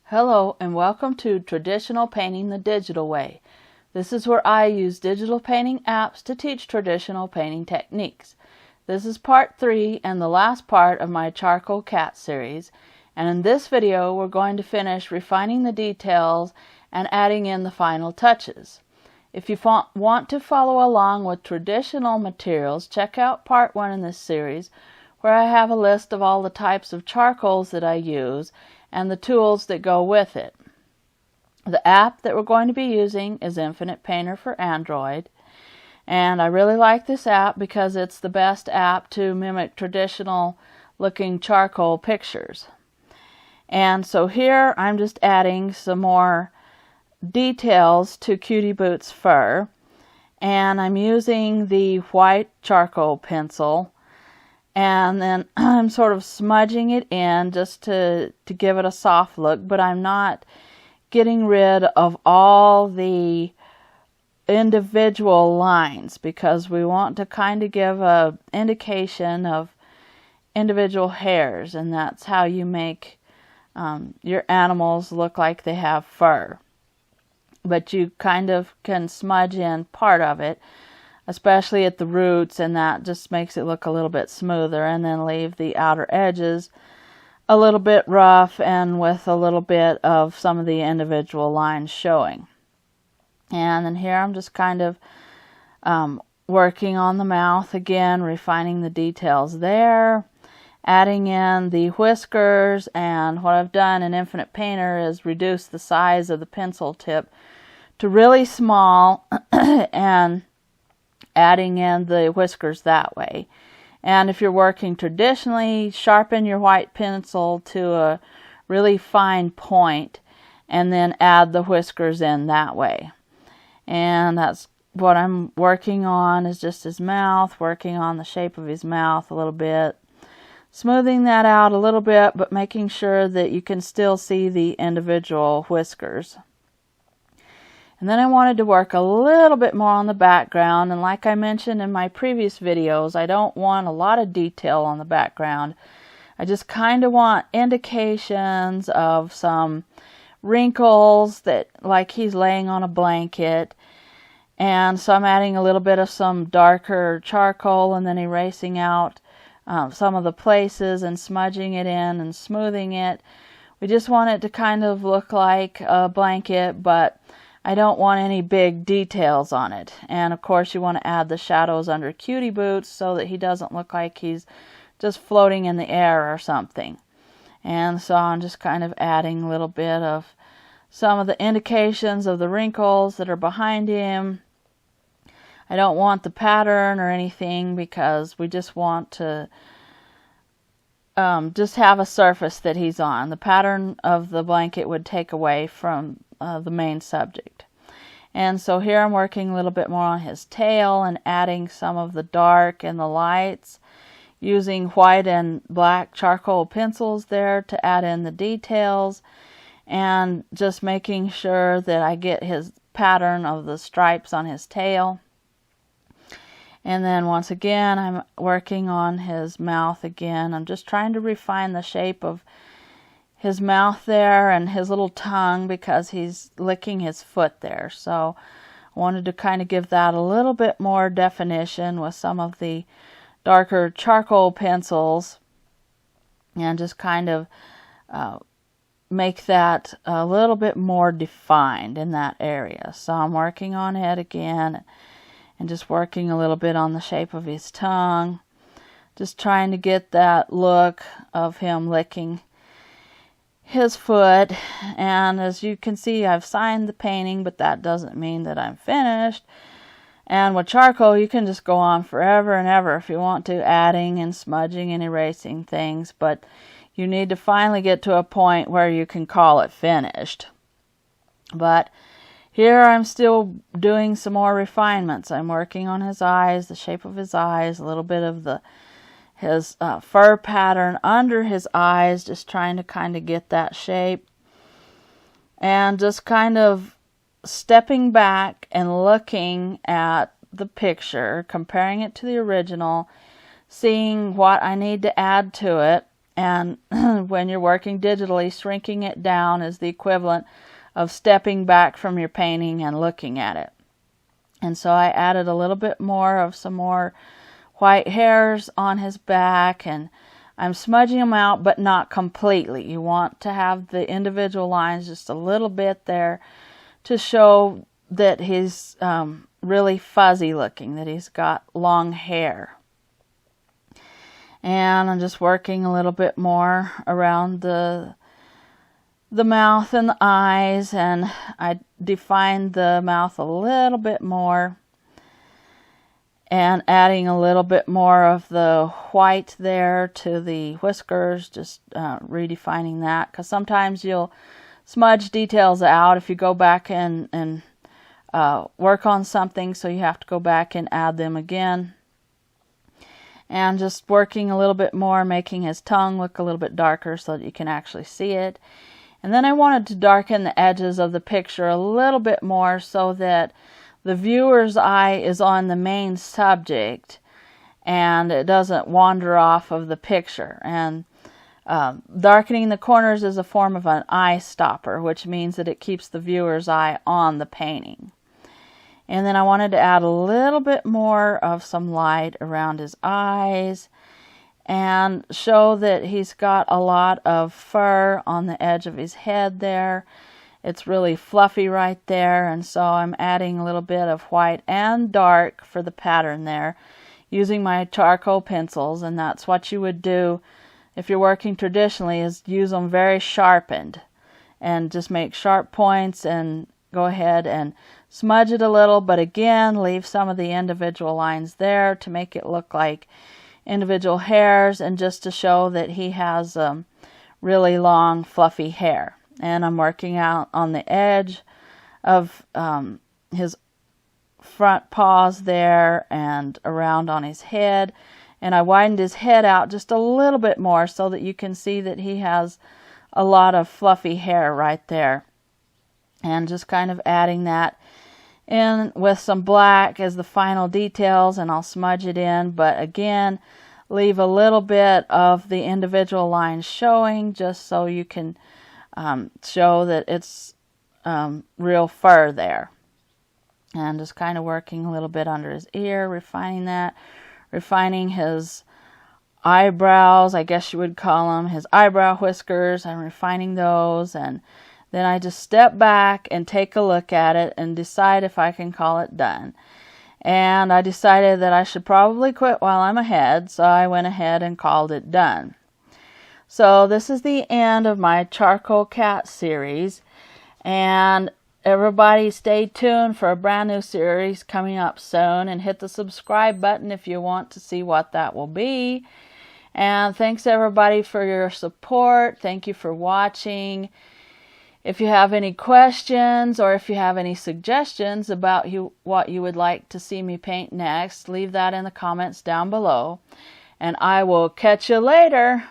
Hello and welcome to Traditional Painting the Digital Way. This is where I use digital painting apps to teach traditional painting techniques. This is part 3 and the last part of my charcoal cat series, and in this video we're going to finish refining the details and adding in the final touches. If you want to follow along with traditional materials, check out part 1 in this series where I have a list of all the types of charcoals that I use and the tools that go with it. The app that we're going to be using is Infinite Painter for Android, and I really like this app because it's the best app to mimic traditional looking charcoal pictures. And so here I'm just adding some more details to Cutie Boots' fur, and I'm using the white charcoal pencil, and then I'm sort of smudging it in just to give it a soft look, but I'm not getting rid of all the individual lines because we want to kind of give an indication of individual hairs, and that's how you make your animals look like they have fur. But you kind of can smudge in part of it, especially at the roots, and that just makes it look a little bit smoother, and then leave the outer edges a little bit rough and with a little bit of some of the individual lines showing. And then here I'm just kind of working on the mouth again, refining the details there, adding in the whiskers, and what I've done in Infinite Painter is reduce the size of the pencil tip to really small and adding in the whiskers that way. And if you're working traditionally, sharpen your white pencil to a really fine point and then add the whiskers in that way. And that's what I'm working on, is just his mouth, working on the shape of his mouth a little bit, smoothing that out a little bit, but making sure that you can still see the individual whiskers. And then I wanted to work a little bit more on the background, and like I mentioned in my previous videos, I don't want a lot of detail on the background. I just kind of want indications of some wrinkles, that like he's laying on a blanket, and so I'm adding a little bit of some darker charcoal and then erasing out some of the places and smudging it in and smoothing it. We just want it to kind of look like a blanket, but I don't want any big details on it. And of course you want to add the shadows under Cutie Boots so that he doesn't look like he's just floating in the air or something. And so I'm just kind of adding a little bit of some of the indications of the wrinkles that are behind him. I don't want the pattern or anything because we just want to just have a surface that he's on. The pattern of the blanket would take away from the main subject. And so here I'm working a little bit more on his tail and adding some of the dark and the lights, using white and black charcoal pencils there to add in the details, and just making sure that I get his pattern of the stripes on his tail. And then once again I'm working on his mouth again. I'm just trying to refine the shape of his mouth there and his little tongue because he's licking his foot there. So I wanted to kind of give that a little bit more definition with some of the darker charcoal pencils and just kind of make that a little bit more defined in that area. So I'm working on it again and just working a little bit on the shape of his tongue, just trying to get that look of him licking his foot. And as you can see, I've signed the painting, but that doesn't mean that I'm finished. And with charcoal you can just go on forever and ever if you want to, adding and smudging and erasing things, but you need to finally get to a point where you can call it finished. But here I'm still doing some more refinements. I'm working on his eyes, the shape of his eyes, a little bit of his fur pattern under his eyes, just trying to kind of get that shape, and just kind of stepping back and looking at the picture, comparing it to the original, seeing what I need to add to it, And when you're working digitally, shrinking it down is the equivalent of stepping back from your painting and looking at it. And so I added a little bit more of some more white hairs on his back, and I'm smudging them out, but not completely. You want to have the individual lines just a little bit there to show that he's really fuzzy looking, that he's got long hair. And I'm just working a little bit more around the mouth and the eyes, and I defined the mouth a little bit more and adding a little bit more of the white there to the whiskers, just redefining that, because sometimes you'll smudge details out if you go back and work on something, so you have to go back and add them again. And just working a little bit more, making his tongue look a little bit darker so that you can actually see it. And then I wanted to darken the edges of the picture a little bit more so that the viewer's eye is on the main subject and it doesn't wander off of the picture. And darkening the corners is a form of an eye stopper, which means that it keeps the viewer's eye on the painting. And then I wanted to add a little bit more of some light around his eyes and show that he's got a lot of fur on the edge of his head there. It's really fluffy right there, and so I'm adding a little bit of white and dark for the pattern there using my charcoal pencils. And that's what you would do if you're working traditionally, is use them very sharpened and just make sharp points and go ahead and smudge it a little, but again leave some of the individual lines there to make it look like individual hairs and just to show that he has really long fluffy hair. And I'm working out on the edge of his front paws there and around on his head. And I widened his head out just a little bit more so that you can see that he has a lot of fluffy hair right there. And just kind of adding that in with some black as the final details, and I'll smudge it in. But again, leave a little bit of the individual lines showing just so you can show that it's real fur there. And just kind of working a little bit under his ear, refining that, refining his eyebrows, I guess you would call them, his eyebrow whiskers. I'm refining those, and then I just step back and take a look at it and decide if I can call it done. And I decided that I should probably quit while I'm ahead, so I went ahead and called it done. So this is the end of my Charcoal Cat series, and everybody stay tuned for a brand new series coming up soon, and hit the subscribe button if you want to see what that will be. And thanks everybody for your support. Thank you for watching. If you have any questions or if you have any suggestions about what you would like to see me paint next, leave that in the comments down below. And I will catch you later.